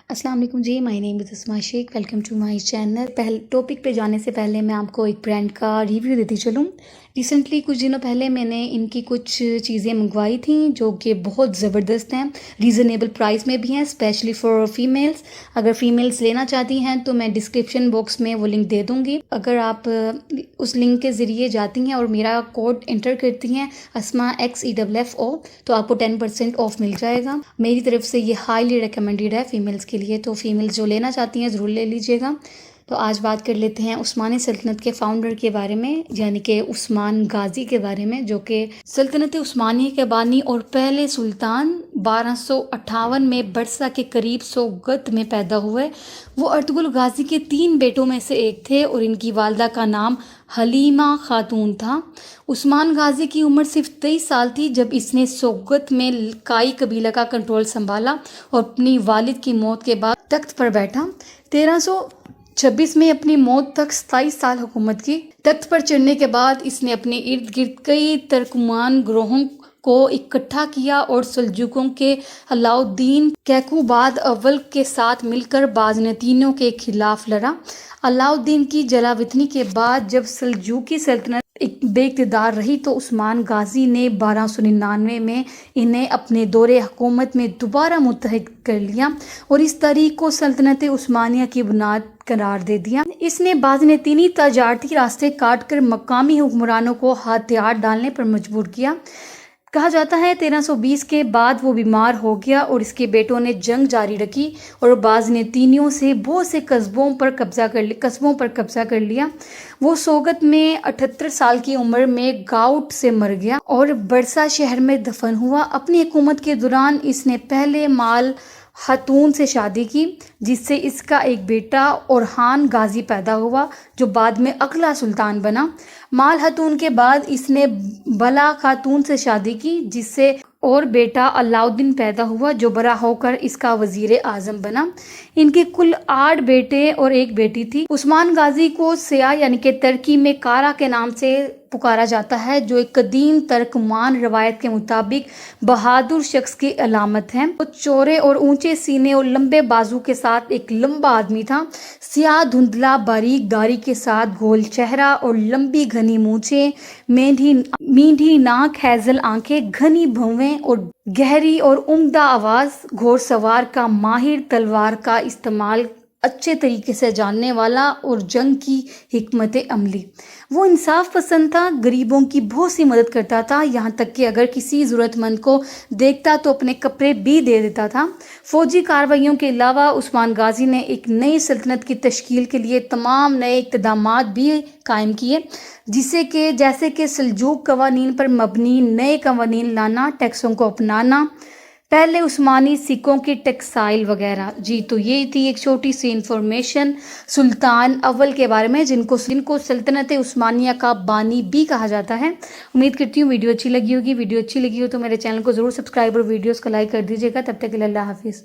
السلام علیکم جی، مائی نیم is Asma Sheikh, welcome to my channel. Topic پہ جانے سے پہلے میں آپ کو ایک برانڈ کا ریویو دیتی چلوں۔ ریسنٹلی کچھ دنوں پہلے میں نے ان کی کچھ چیزیں منگوائی تھیں جو کہ بہت زبردست ہیں، ریزنیبل پرائس میں بھی ہیں، اسپیشلی فار فیمیلز۔ اگر فیمیلز لینا چاہتی ہیں تو میں ڈسکرپشن باکس میں وہ لنک دے دوں گی۔ اگر آپ اس لنک کے ذریعے جاتی ہیں اور میرا کوڈ انٹر کرتی ہیں اسما XEFFO تو آپ کو 10% آف مل جائے گا۔ میری طرف سے یہ ہائیلی ریکمینڈیڈ ہے فیمیلز کے لیے، تو فیمیلز جو لینا چاہتی ہیں ضرور لے لیجیے گا۔ تو آج بات کر لیتے ہیں عثمانی سلطنت کے فاؤنڈر کے بارے میں، یعنی کہ عثمان غازی کے بارے میں، جو کہ سلطنت عثمانیہ کے بانی اور پہلے سلطان 1258 میں برسا کے قریب سوگت میں پیدا ہوئے۔ وہ ارطغرل غازی کے 3 بیٹوں میں سے ایک تھے اور ان کی والدہ کا نام حلیمہ خاتون تھا۔ عثمان غازی کی عمر صرف 23 سال تھی جب اس نے سوگت میں کائی قبیلہ کا کنٹرول سنبھالا اور اپنی والد کی موت کے بعد تخت پر بیٹھا۔ 1326 میں اپنی موت تک 27 سال حکومت کی۔ تخت پر چڑھنے کے بعد اس نے اپنے ارد گرد کئی ترکمان گروہوں کو اکٹھا کیا اور سلجوقیوں کے علاؤ الدین کیقوباد اول کے ساتھ مل کر بازنطینیوں کے خلاف لڑا۔ علاؤ الدین کی جلاوطنی کے بعد جب سلجوقی سلطنت بے اقتدار رہی تو عثمان غازی نے 1299 میں انہیں اپنے دور حکومت میں دوبارہ متحد کر لیا اور اس تحریک کو سلطنت عثمانیہ کی بنیاد قرار دے دیا۔ اس نے بازنطینی تجارتی راستے کاٹ کر مقامی حکمرانوں کو ہتھیار ڈالنے پر مجبور کیا۔ کہا جاتا ہے 1320 کے بعد وہ بیمار ہو گیا اور اس کے بیٹوں نے جنگ جاری رکھی اور بازنطینیوں سے بہت سے قصبوں پر قبضہ کر لیا۔ وہ سوگت میں 78 سال کی عمر میں گاؤٹ سے مر گیا اور برسا شہر میں دفن ہوا۔ اپنی حکومت کے دوران اس نے پہلے مال خاتون سے شادی کی جس سے اس کا ایک بیٹا اورحان غازی پیدا ہوا جو بعد میں اگلا سلطان بنا۔ مال خاتون کے بعد اس نے بلا خاتون سے شادی کی جس سے اور بیٹا علاؤ الدین پیدا ہوا جو بڑا ہو کر اس کا وزیر اعظم بنا۔ ان کے کل 8 بیٹے اور ایک بیٹی تھی۔ عثمان غازی کو سیاح یعنی کہ ترکی میں کارا کے نام سے پکارا جاتا ہے جو ایک قدیم ترکمان روایت کے مطابق بہادر شخص کی علامت ہے۔ وہ چوڑے اور اونچے سینے اور لمبے بازو کے ساتھ ایک لمبا آدمی تھا۔ سیاہ دھندلا باریک داڑھی کے ساتھ گول چہرہ اور لمبی گھنی مونچھیں، میٹھی ناک، ہیزل آنکھیں، گھنی بھویں اور گہری اور عمدہ آواز، گھوڑ سوار کا ماہر، تلوار کا استعمال اچھے طریقے سے جاننے والا اور جنگ کی حکمت عملی۔ وہ انصاف پسند تھا، غریبوں کی بہت سی مدد کرتا تھا، یہاں تک کہ اگر کسی ضرورت مند کو دیکھتا تو اپنے کپڑے بھی دے دیتا تھا۔ فوجی کارروائیوں کے علاوہ عثمان غازی نے ایک نئی سلطنت کی تشکیل کے لیے تمام نئے اقدامات بھی قائم کیے جیسے کہ سلجوق قوانین پر مبنی نئے قوانین لانا، ٹیکسوں کو اپنانا، پہلے عثمانی سکوں کی ٹیکسائل وغیرہ۔ جی تو یہ تھی ایک چھوٹی سی انفارمیشن سلطان اول کے بارے میں جن کو سلطنت عثمانیہ کا بانی بھی کہا جاتا ہے۔ امید کرتی ہوں ویڈیو اچھی لگی ہوگی۔ ویڈیو اچھی لگی ہو تو میرے چینل کو ضرور سبسکرائب اور ویڈیوز کو لائک کر دیجیے گا۔ تب تک کے لیے اللہ حافظ۔